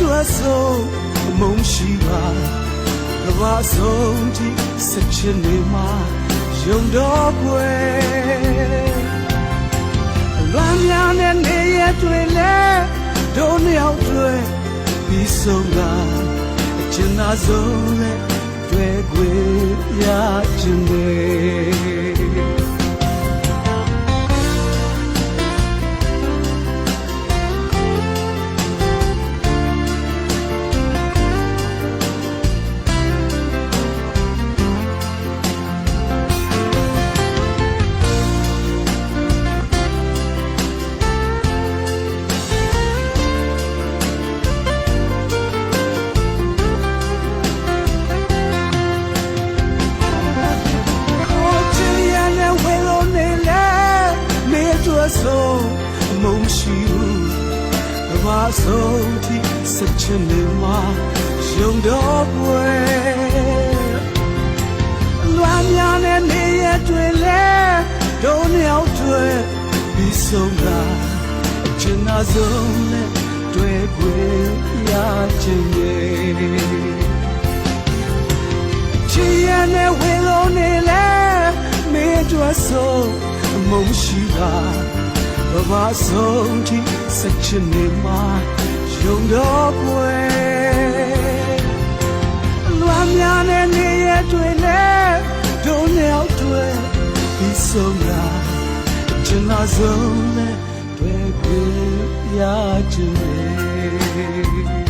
အတွက်ဆုံးမုံရှိပါကဘာဆုံးထိစချင်နေမှာယုံတော့ွယ်လွမ်းများနဲ့နေရတွေ့လဲတို့နှစ်ယောက်တွေ့ပြီးဆုံးတာအချင်သာဆုံးလဲတွေ့ခွေရချင်တယ်ဆုံးမုံရှိဘူးကဘာဆုံးထိစချင်နေမှာယုံတော့ွယ်လွမ်းများနဲ့နေရတွေ့လဲတို့နှစ်ယောက်တွေ့ပြီးဆုံးတာအချင်သာဆုံးနဲ့တွေ့ခွေရချင်ရဲ့ချီရနဲ့ဝေလုံးနေလဲမေးတွေ့ဆုံးမုံရှိတာဘာဆုံးထိစချင်နေမှာယုံတော့ွယ်လွမ်းများနဲ့နေရတွေ့လဲတို့နှစ်ယောက်တွေ့ပြီးဆုံးတာချင်သာဆုံးနဲ့တွေ့ခွေရချင်တယ်